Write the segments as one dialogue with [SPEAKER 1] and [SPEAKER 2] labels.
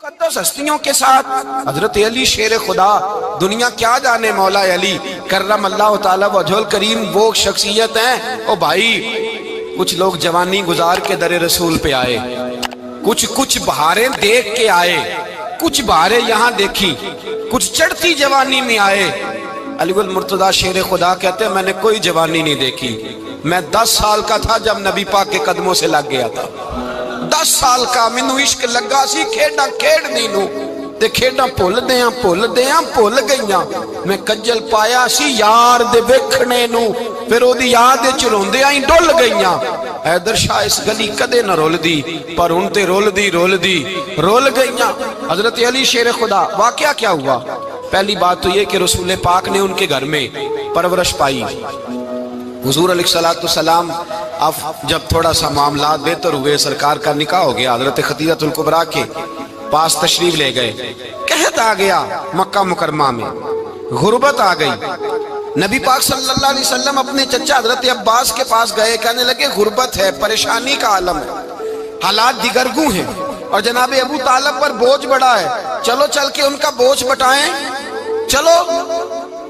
[SPEAKER 1] مقدس ہستیوں کے ساتھ حضرت علی شیر خدا، دنیا کیا جانے مولا علی کرم اللہ تعالی وجہ الکریم، وہ شخصیت ہیں۔ او بھائی، کچھ لوگ جوانی گزار کے در رسول پہ آئے، کچھ بہاریں دیکھ کے آئے، کچھ بہاریں یہاں دیکھی، کچھ چڑھتی جوانی میں آئے۔ علی المرتضیٰ شیر خدا کہتے ہیں میں نے کوئی جوانی نہیں دیکھی، میں 10 سال کا تھا جب نبی پاک کے قدموں سے لگ گیا تھا۔ 10 سال کا مینوں عشق لگا سی، کھیڈاں کھیڈنی نو تے کھیڈاں بھول گئیاں، میں کجل پایا سی یار دے ویکھنے نو، پھر او دی یاد وچ روندیاں ہی ڈل گئیاں۔ حیدر شاہ اس گلی کدے نہ رول دی، پر ہن تے رول گئیاں۔ حضرت علی شیر خدا، واقعہ کیا ہوا؟ پہلی بات تو یہ کہ رسول پاک نے ان کے گھر میں پرورش پائی۔ حضور علیہ السلام اب جب تھوڑا سا معاملات بہتر ہوئے، سرکار کا نکاح ہو گیا، حضرت خدیجہ الکبریٰ کے پاس تشریف لے گئے۔ قحط آ گیا مکہ مکرمہ میں، غربت آ گئی۔ نبی پاک صلی اللہ علیہ وسلم اپنے چچا حضرت عباس کے پاس گئے، کہنے لگے غربت ہے، پریشانی کا عالم ہے، حالات دیگرگوں ہیں، اور جناب ابو طالب پر بوجھ بڑا ہے، چلو چل کے ان کا بوجھ بٹائیں۔ چلو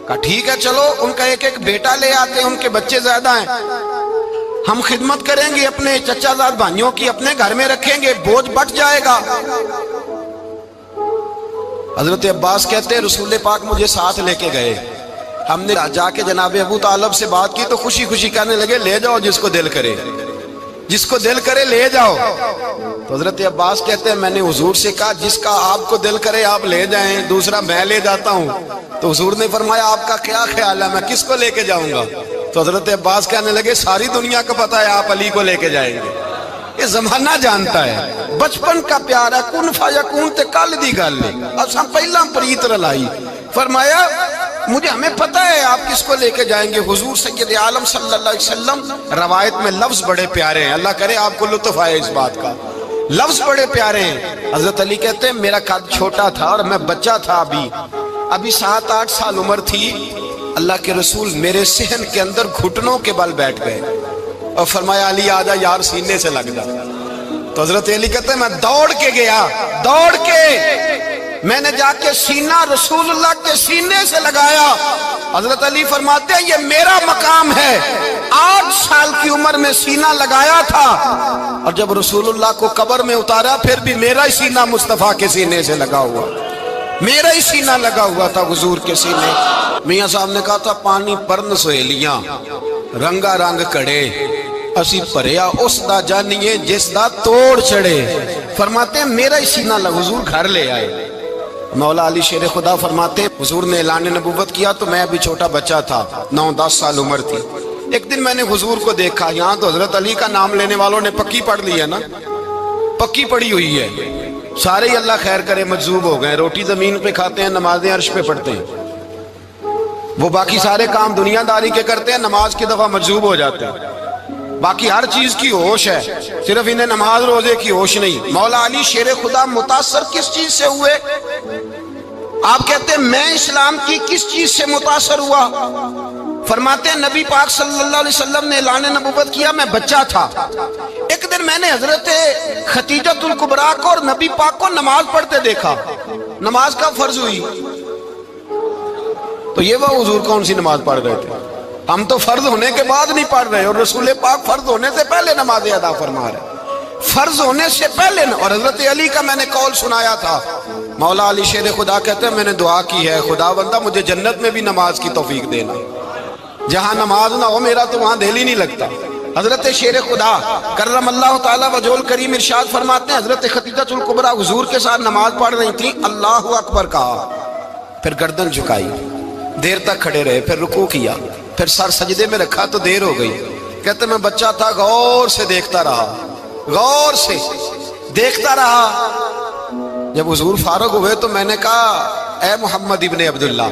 [SPEAKER 1] کہا ٹھیک ہے، چلو ان کا ایک بیٹا لے آتے ہیں، ان کے بچے زیادہ ہیں، ہم خدمت کریں گے اپنے چچا زاد بھائیوں کی، اپنے گھر میں رکھیں گے، بوجھ بٹ جائے گا۔ حضرت عباس کہتے ہیں رسول پاک مجھے ساتھ لے کے گئے، ہم نے جا کے جناب ابو طالب سے بات کی تو خوشی خوشی کہنے لگے لے جاؤ جس کو دل کرے لے جاؤ۔ تو حضرت عباس کہتے ہیں میں نے حضور سے کہا جس کا آپ کو دل کرے آپ لے جائیں، دوسرا میں لے جاتا ہوں۔ تو حضور نے فرمایا آپ کا کیا خیال ہے، میں کس کو لے کے جاؤں گا؟ تو حضرت عباس کہنے لگے ساری دنیا کو پتا ہے آپ علی کو لے کے جائیں گے، یہ زمانہ جانتا ہے، بچپن کا پیار ہے، کن فیکون تے کل دی گل ہے، اب ہم پہلا پریت رلائی۔ فرمایا ہمیں پتہ ہے آپ کس کو لے کے جائیں گے، حضور سید عالم صلی اللہ علیہ وسلم۔ روایت میں لفظ بڑے پیارے ہیں، اللہ کرے آپ کو لطف آئے اس بات کا، لفظ بڑے پیارے ہیں۔ حضرت علی کہتے ہیں میرا قد چھوٹا تھا اور میں بچہ تھا، ابھی 7-8 سال عمر تھی، اللہ کے رسول میرے صحن کے اندر گھٹنوں کے بل بیٹھ گئے اور فرمایا علی آجا یار سینے سے لگ جا۔ تو حضرت علی کہتے ہیں میں دوڑ کے گیا، میں نے جا کے سینہ رسول اللہ کے سینے سے لگایا۔ حضرت علی فرماتے ہیں یہ میرا مقام ہے، 8 سال کی عمر میں سینہ لگایا تھا، اور جب رسول اللہ کو قبر میں اتارا پھر بھی میرا ہی سینہ مصطفیٰ کے سینے سے لگا ہوا، میرا ہی سینہ لگا ہوا تھا حضور کے سینے۔ میاں صاحب نے کہا تھا پانی پرن سہیلیاں رنگا رنگ کڑے، اسی پریا اس دا جانیے جس دا توڑ چڑھے۔ فرماتے ہیں میرا ہی سینہ لگا، حضور گھر لے آئے۔ مولا علی شیر خدا فرماتے ہیں حضور نے اعلان نبوت کیا تو میں ابھی چھوٹا بچہ تھا، 9-10 سال عمر تھی۔ ایک دن میں نے حضور کو دیکھا، یہاں تو حضرت علی کا نام لینے والوں نے پکی پڑھ لی ہے نا، پکی پڑھی ہوئی ہے، سارے ہی اللہ خیر کرے مجذوب ہو گئے، روٹی زمین پہ کھاتے ہیں، نمازیں عرش پہ پڑھتے ہیں، وہ باقی سارے کام دنیا داری کے کرتے ہیں، نماز کی دفعہ مجذوب ہو جاتے ہیں، باقی ہر چیز کی ہوش ہے، صرف انہیں نماز روزے کی ہوش نہیں۔ مولا علی شیر خدا متاثر کس چیز سے ہوئے؟ آپ کہتے ہیں میں اسلام کی کس چیز سے متاثر ہوا؟ فرماتے ہیں نبی پاک صلی اللہ علیہ وسلم نے اعلان نبوت کیا، میں بچہ تھا، ایک دن میں نے حضرت خدیجہ الکبریٰ کو اور نبی پاک کو نماز پڑھتے دیکھا۔ نماز کب فرض ہوئی؟ تو یہ وہ حضور کون سی نماز پڑھ رہے تھے؟ ہم تو فرض ہونے کے بعد نہیں پڑھ رہے، اور رسول پاک فرض ہونے سے پہلے نماز ادا فرما رہے، فرض ہونے سے پہلے۔ اور حضرت علی کا میں نے قول سنایا تھا، مولا علی شیر خدا کہتے ہیں میں نے دعا کی ہے خدا بندہ مجھے جنت میں بھی نماز کی توفیق دینا، جہاں نماز نہ ہو میرا تو وہاں دل ہی نہیں لگتا۔ حضرت شیر خدا کرم اللہ تعالی وجہ الکریم ارشاد فرماتے ہیں حضرت خدیجہ الکبریٰ حضور کے ساتھ نماز پڑھ رہی تھی، اللہ اکبر کہا، پھر گردن جھکائی، دیر تک کھڑے رہے، پھر رکوع کیا، پھر سر سجدے میں رکھا تو دیر ہو گئی۔ کہتے میں بچہ تھا، غور سے دیکھتا رہا، جب حضور فارغ ہوئے تو میں نے کہا اے محمد ابن عبداللہ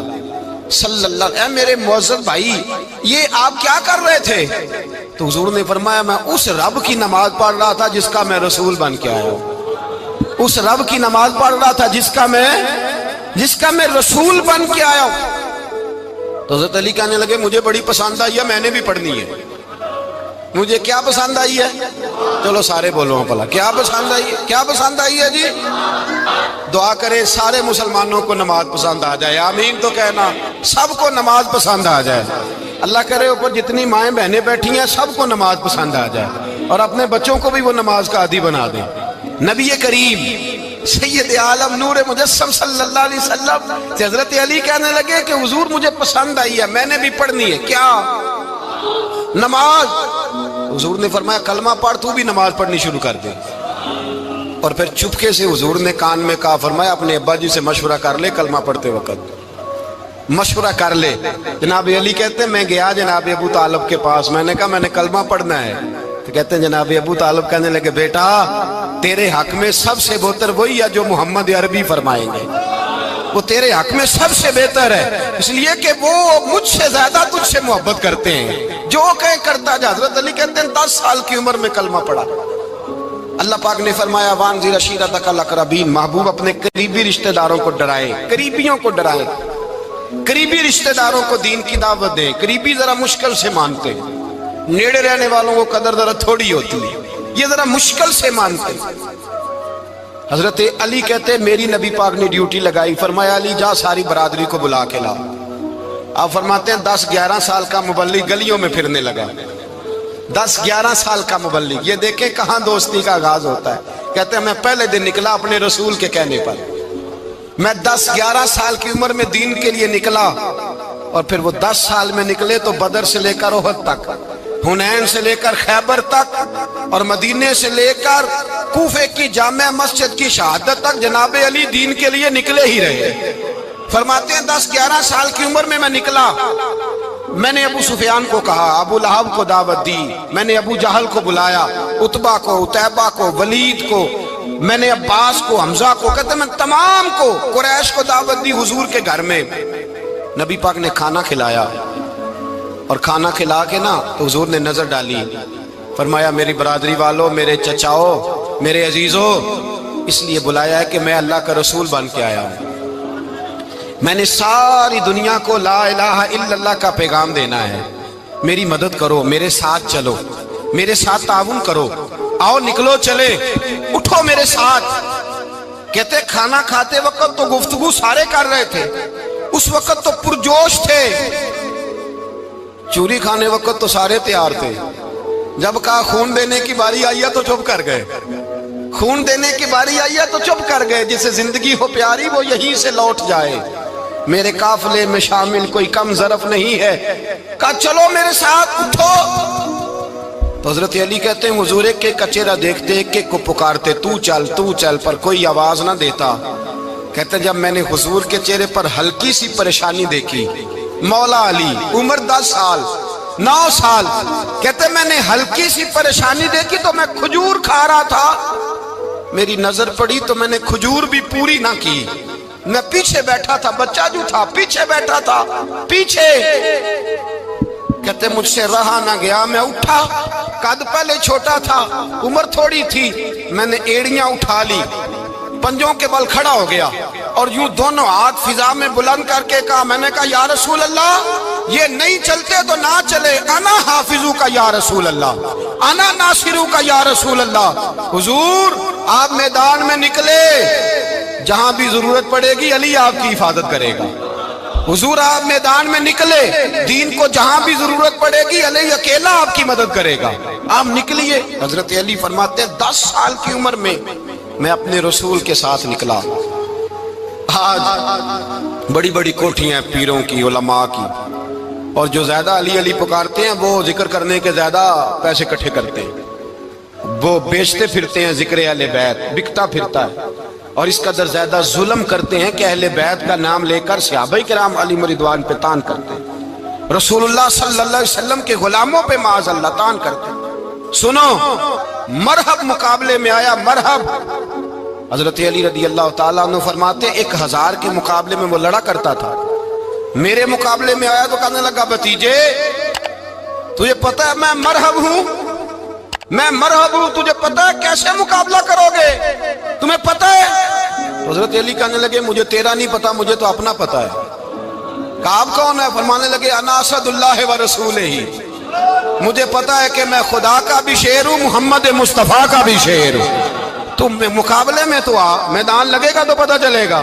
[SPEAKER 1] صلی اللہ علیہ، اے میرے معزز بھائی یہ آپ کیا کر رہے تھے؟ تو حضور نے فرمایا میں اس رب کی نماز پڑھ رہا تھا جس کا میں رسول بن کے آیا ہوں، اس رب کی نماز پڑھ رہا تھا جس کا میں رسول بن کے آیا ہوں۔ تو حضرت علی کہنے لگے مجھے بڑی پسند آئی ہے، میں نے بھی پڑھنی ہے۔ مجھے کیا پسند آئی ہے؟ چلو سارے بولو پلا کیا پسند آئی ہے؟ کیا پسند آئی ہے جی؟ دعا کرے سارے مسلمانوں کو نماز پسند آ جائے، آمین تو کہنا، سب کو نماز پسند آ جائے۔ اللہ کرے اوپر جتنی مائیں بہنیں بیٹھی ہیں سب کو نماز پسند آ جائے، اور اپنے بچوں کو بھی وہ نماز کا عادی بنا دیں۔ نبی کریم سید عالم نور مجسم صلی اللہ علیہ وسلم سے حضرت علی کہنے لگے کہ حضور مجھے پسند آئی ہے، میں نے بھی پڑھنی ہے۔ کیا؟ نماز۔ حضور نے فرمایا کلمہ پڑھ، تو بھی نماز پڑھنی شروع کر دے۔ اور پھر چپکے سے حضور نے کان میں کہا، فرمایا اپنے ابا جی سے مشورہ کر لے کلمہ پڑھتے وقت، مشورہ کر لے۔ جناب علی کہتے ہیں میں گیا جناب ابو طالب کے پاس، میں نے کہا میں نے کلمہ پڑھنا ہے، تو کہتے ہیں جناب ابو طالب کہنے لگے بیٹا تیرے حق میں سب سے بہتر وہی ہے جو محمد عربی فرمائیں گے، وہ تیرے حق میں سب سے بہتر ہے، اس لیے کہ وہ مجھ سے زیادہ تجھ سے محبت کرتے ہیں، جو کہیں کرتا جا۔ حضرت علی کہتے ہیں 10 سال کی عمر میں کلمہ پڑھا۔ اللہ پاک نے فرمایا وانذر عشیرتک الاقربین، محبوب اپنے قریبی رشتہ داروں کو ڈرائیں، قریبیوں کو ڈرائیں، قریبی رشتہ داروں کو دین کی دعوت دیں۔ قریبی ذرا مشکل سے مانتے ہیں، نیڑے رہنے والوں کو قدر ذرا تھوڑی ہوتی ہے، یہ ذرا مشکل سے مانتے ہیں۔ حضرت علی کہتے میری نبی پاک نے ڈیوٹی لگائی، فرمایا علی جا ساری برادری کو بلا کے لا۔ آپ فرماتے ہیں 10-11 سال کا مبلغ گلیوں میں پھرنے لگا، 10-11 سال کا مبلغ، یہ دیکھیں کہاں دوستی کا آغاز ہوتا ہے۔ کہتے ہیں میں پہلے دن نکلا اپنے رسول کے کہنے پر، میں 10-11 سال کی عمر میں دین کے لیے نکلا، اور پھر وہ 10 سال میں نکلے تو بدر سے لے کر احد تک، حنین سے لے کر خیبر تک، اور مدینے سے لے کر کوفے کی جامع مسجد کی شہادت تک جناب علی دین کے لیے نکلے ہی رہے۔ فرماتے ہیں 10-11 سال کی عمر میں نکلا، میں نے ابو سفیان کو کہا، ابو لہب کو دعوت دی، میں نے ابو جہل کو بلایا، عتبہ کو، عتیبہ کو، ولید کو، میں نے عباس کو، حمزہ کو، کہتے میں تمام کو، قریش کو دعوت دی حضور کے گھر میں۔ نبی پاک نے کھانا کھلایا، اور کھانا کھلا کے نا تو حضور نے نظر ڈالی، فرمایا میری برادری والوں، میرے چچاؤ، میرے عزیزوں، اس لیے بلایا ہے کہ میں اللہ کا رسول بن کے آیا ہوں، میں نے ساری دنیا کو لا الہ الا اللہ کا پیغام دینا ہے، میری مدد کرو، میرے ساتھ چلو، میرے ساتھ تعاون کرو، آؤ نکلو چلے، اٹھو میرے ساتھ۔ کہتے کھانا کھاتے وقت تو گفتگو سارے کر رہے تھے، اس وقت تو پرجوش تھے، چوری کھانے وقت تو سارے تیار تھے، جب کہا خون دینے کی باری آئی ہے تو چپ کر گئے، خون دینے کی باری آئی ہے تو چپ کر گئے، جسے زندگی ہو پیاری وہ یہیں سے لوٹ جائے، میرے قافلے میں شامل کوئی کم ظرف نہیں ہے، کہا چلو میرے ساتھ اٹھو۔ تو حضرت علی کہتے ہیں حضور ایک ایک کا چہرہ دیکھتے ایک ایک کو پکارتے، تو چل، پر کوئی آواز نہ دیتا۔ کہتے جب میں نے حضور کے چہرے پر ہلکی سی پریشانی دیکھی، مولا علی عمر 10 سال 9 سال، کہتے میں نے ہلکی سی پریشانی دیکھی تو میں کھجور کھا رہا تھا، میری نظر پڑی تو میں نے کھجور بھی پوری نہ کی، میں پیچھے بیٹھا تھا، بچہ جو تھا پیچھے بیٹھا تھا، پیچھے۔ کہتے مجھ سے رہا نہ گیا، میں اٹھا، قد پہلے چھوٹا تھا، عمر تھوڑی تھی، میں نے ایڑیاں اٹھا لی، پنجوں کے بل کھڑا ہو گیا، اور یوں دونوں ہاتھ فضا میں بلند کر کے کہا، میں نے کہا یا رسول اللہ یہ نہیں چلتے تو نہ چلے، انا حافظو کا یا رسول اللہ، انا ناصرو کا یا رسول اللہ۔ حضور آپ میدان میں نکلے، جہاں بھی ضرورت پڑے گی علی آپ کی حفاظت کرے گا، حضور آپ میدان میں نکلے، دین کو جہاں بھی ضرورت پڑے گی علی اکیلا آپ کی مدد کرے گا، آپ نکلیے۔ حضرت علی فرماتے ہیں 10 سال کی عمر میں میں اپنے رسول کے ساتھ نکلا۔ آج بڑی بڑی کوٹھیاں پیروں کی، علماء کی، اور جو زیادہ علی علی پکارتے ہیں وہ ذکر کرنے کے زیادہ پیسے اکٹھے کرتے ہیں، وہ بیچتے پھرتے ہیں ذکر اہل بیت، بکتا پھرتا ہے، اور اس قدر زیادہ ظلم کرتے ہیں کہ اہل بیت کا نام لے کر صحابہ کرام علی رضوان پہ تان کرتے ہیں، رسول اللہ صلی اللہ علیہ وسلم کے غلاموں پہ معاذ اللہ تان کرتے ہیں۔ سنو مرحب مقابلے میں آیا، مرحب۔ حضرت علی رضی اللہ تعالیٰ عنہ فرماتے 1000 کے مقابلے میں وہ لڑا کرتا تھا، میرے مقابلے میں آیا تو کہنے لگا بھتیجے تجھے پتہ ہے میں مرحب ہوں، میں مرحب ہوں، تجھے پتہ ہے کیسے مقابلہ کرو گے، تمہیں پتہ ہے؟ حضرت علی کہنے لگے مجھے تیرا نہیں پتا، مجھے تو اپنا پتا ہے۔ کہا آپ کون ہے؟ فرمانے لگے انا اسد اللہ و رسولہ، مجھے پتا ہے کہ میں خدا کا بھی شیر ہوں، محمد مصطفیٰ کا بھی شیر ہوں۔ تم مقابلے میں تو آ، میدان لگے گا تو پتہ چلے گا۔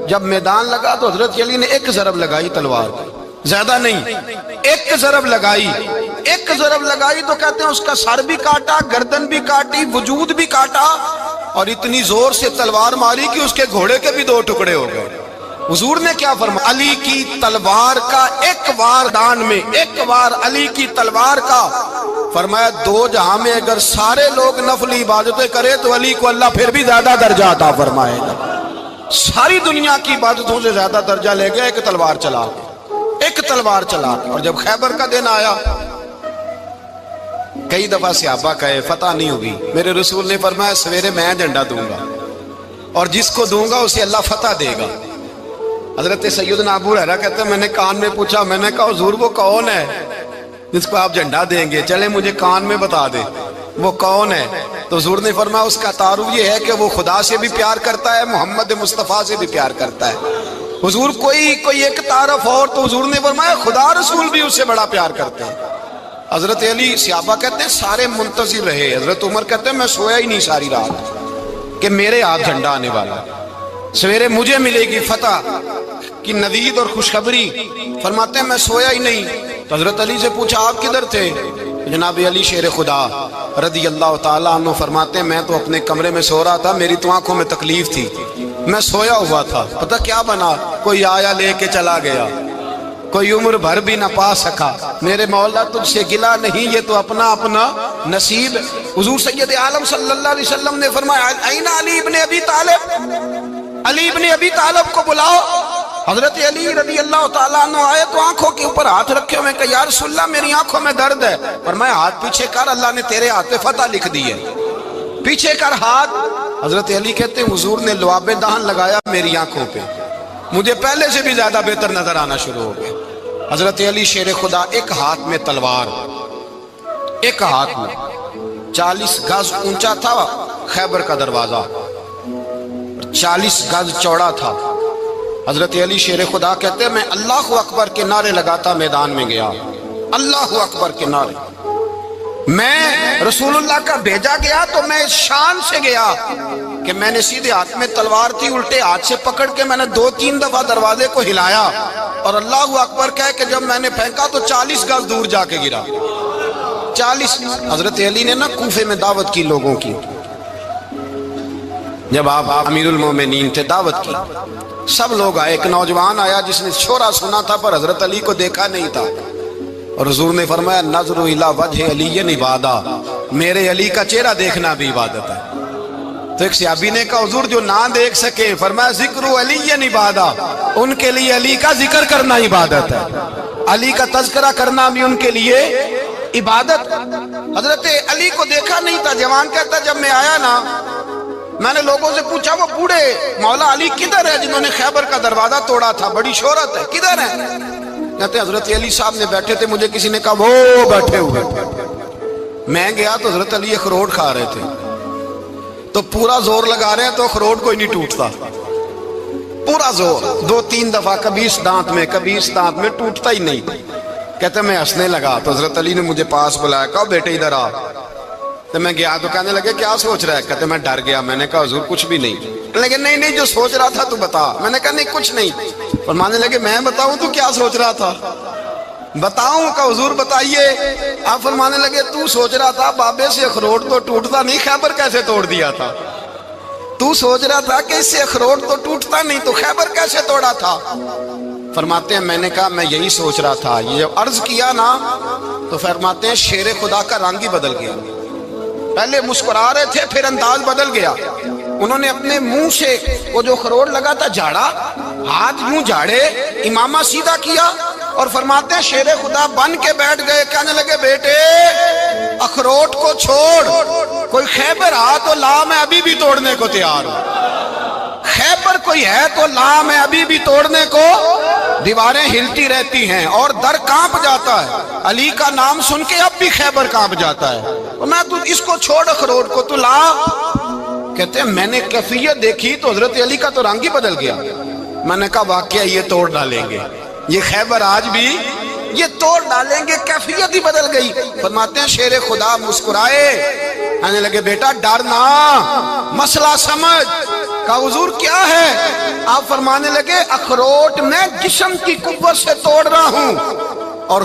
[SPEAKER 1] جب میدان لگا تو حضرت علی نے ایک ضرب لگائی تلوار کی، زیادہ نہیں، ایک ضرب لگائی۔ ایک ضرب لگائی تو کہتے ہیں اس کا سر بھی کاٹا، گردن بھی کاٹی، وجود بھی کاٹا، اور اتنی زور سے تلوار ماری کہ اس کے گھوڑے کے بھی 2 ٹکڑے ہو گئے۔ حضور نے کیا فرمایا؟ علی کی تلوار کا ایک وار دان میں، ایک وار علی کی تلوار کا، فرمایا 2 جہاں میں اگر سارے لوگ نفلی عبادتیں کرے تو علی کو اللہ پھر بھی زیادہ درجہ عطا فرمائے گا۔ ساری دنیا کی عبادتوں سے زیادہ درجہ لے گیا ایک تلوار چلا کے، ایک تلوار چلا کے۔ اور جب خیبر کا دن آیا، کئی دفعہ صحابہ کہے فتح نہیں ہوگی، میرے رسول نے فرمایا سویرے میں جھنڈا دوں گا، اور جس کو دوں گا اسے اللہ فتح دے گا۔ حضرت سیدنا ابو ہریرہ کہتے ہیں میں نے کان میں پوچھا، میں نے کہا حضور وہ کون ہے جس کو آپ جھنڈا دیں گے؟ چلے مجھے کان میں بتا دے وہ کون ہے۔ تو حضور نے فرمایا اس کا تعارف یہ ہے کہ وہ خدا سے بھی پیار کرتا ہے، محمد مصطفیٰ سے بھی پیار کرتا ہے۔ حضور کوئی ایک تعارف اور، تو حضور نے فرمایا خدا رسول بھی اس سے بڑا پیار کرتے ہیں۔ حضرت علی، صحابہ کہتے ہیں سارے منتظر رہے۔ حضرت عمر کہتے ہیں میں سویا ہی نہیں ساری رات کہ میرے ہاتھ جھنڈا آنے والا، سویرے مجھے ملے گی فتح کی نوید اور خوشخبری۔ فرماتے ہیں میں سویا ہی نہیں۔ تو حضرت علی سے پوچھا آپ کدھر تھے؟ جناب علی شیر خدا رضی اللہ تعالیٰ عنہ فرماتے ہیں میں تو اپنے کمرے میں سو رہا تھا، میری تو آنکھوں میں تکلیف تھی، میں سویا ہوا تھا، پتہ کیا بنا، کوئی آیا لے کے چلا گیا، کوئی عمر بھر بھی نہ پا سکا۔ میرے مولا تجھ سے گلا نہیں، یہ تو اپنا اپنا نصیب۔ حضور سید عالم صلی اللہ علیہ وسلم نے فرمایا این علی ابن ابی طالب، علی ابن ابی طالب کو بلاؤ۔ حضرت علی رضی اللہ تعالیٰ عنہ آئے تو آنکھوں کے اوپر ہاتھ رکھے ہوئے کہ یا رسول اللہ میری آنکھوں میں درد ہے۔ فرمایا ہاتھ پیچھے کر، اللہ نے تیرے ہاتھ پہ فتح لکھ دی ہے، پیچھے کر ہاتھ۔ حضرت علی کہتے ہیں حضور نے لعاب دہن لگایا میری آنکھوں پہ، مجھے پہلے سے بھی زیادہ بہتر نظر آنا شروع ہو گیا۔ حضرت علی شیر خدا، ایک ہاتھ میں تلوار، ایک ہاتھ میں 40 گز اونچا تھا خیبر کا دروازہ، 40 گز چوڑا تھا۔ حضرت علی شیر خدا کہتے ہیں میں اللہ اکبر کے نعرے لگاتا میدان میں گیا، اللہ اکبر کے نعرے۔ میں رسول اللہ کا بھیجا گیا تو میں شان سے گیا کہ میں نے سیدھے ہاتھ میں تلوار تھی، الٹے ہاتھ سے پکڑ کے میں نے 2-3 دفعہ دروازے کو ہلایا اور اللہ اکبر کہہ کہ جب میں نے پھینکا تو 40 گز دور جا کے گرا، 40۔ حضرت علی نے نا کوفے میں دعوت کی لوگوں کی، جب آپ امیر المومنین تھے، دعوت کی، سب لوگ آئے۔ ایک نوجوان آیا جس نے شورا سنا تھا پر حضرت علی کو دیکھا نہیں تھا، اور حضور نے فرمایا نظر الی وجہ علی عبادہ، میرے علی کا چہرہ دیکھنا بھی عبادت ہے۔ تو ایک صحابی نے کہا حضور جو نہ دیکھ سکے، فرمایا ذکر علی عبادہ، ان کے لیے علی کا ذکر کرنا عبادت ہے، علی کا تذکرہ کرنا بھی ان کے لیے عبادت۔ حضرت علی کو دیکھا نہیں تھا۔ جوان کہتا جب میں آیا نا، میں نے لوگوں سے پوچھا وہ بوڑھے مولا علی کدھر ہے جنہوں نے خیبر کا دروازہ توڑا تھا، بڑی شہرت ہے، کدھر ہے؟ کہتے حضرت علی صاحب نے بیٹھے تھے، مجھے کسی نے کہا وہ بیٹھے ہوئے۔ میں گیا تو حضرت علی اخروٹ کھا رہے تھے، تو پورا زور لگا رہے ہیں تو اخروٹ کوئی نہیں ٹوٹتا، پورا زور 2-3 دفعہ، کبھی اس دانت میں کبھی اس دانت میں، ٹوٹتا ہی نہیں۔ کہتے میں ہنسنے لگا تو حضرت علی نے مجھے پاس بلایا، کہا بیٹے ادھر آ۔ تو میں گیا تو کہنے لگے کیا سوچ رہا ہے؟ کہتے میں ڈر گیا۔ میں نے کہا حضور کچھ بھی نہیں۔ لیکن نہیں جو سوچ رہا تھا تو بتا۔ میں نے کہا نہیں کچھ نہیں۔ فرمانے لگے میں بتاؤں تو کیا سوچ رہا تھا؟ بتاؤں؟ کہ حضور بتائیے۔ آپ فرمانے لگے تو سوچ رہا تھا بابے سے اخروٹ تو ٹوٹتا نہیں، خیبر کیسے توڑ دیا تھا؟ تو سوچ رہا تھا کہ اس سے اخروٹ تو ٹوٹتا نہیں تو خیبر کیسے توڑا تھا؟ فرماتے ہیں میں نے کہا میں یہی سوچ رہا تھا۔ یہ جب عرض کیا نا تو فرماتے ہیں شیر خدا کا رنگ ہی بدل گیا، پہلے مسکرا رہے تھے پھر انداز بدل گیا۔ انہوں نے اپنے منہ سے وہ جو خروٹ لگا تھا جھاڑا، ہاتھ یوں جھاڑے، امامہ سیدھا کیا، اور فرماتے ہیں شیر خدا بن کے بیٹھ گئے۔ کہنے لگے بیٹے اخروٹ کو چھوڑ، کوئی خیبر آ تو لا، میں ابھی بھی توڑنے کو تیار ہوں۔ خیبر کوئی ہے تو لا، میں ابھی بھی توڑنے کو۔ دیواریں ہلتی رہتی ہیں اور در کانپ جاتا ہے، علی کا نام سن کے اب بھی خیبر کانپ جاتا ہے۔ میں تو اس کو چھوڑ اخروٹ کو تو لا۔ کہتے ہیں میں نے کیفیت دیکھی تو حضرت علی کا تو رنگ ہی بدل گیا۔ میں نے کہا واقعہ یہ توڑ ڈالیں گے، یہ خیبر آج بھی یہ توڑ ڈالیں گے، کیفیت ہی بدل گئی۔ فرماتے ہیں شیر خدا مسکرائے، کہنے لگے بیٹا ڈرنا، مسئلہ سمجھ۔ کہا حضور کیا ہے؟ آپ فرمانے لگے اخروٹ میں جسم کی قوت سے توڑ رہا ہوں اور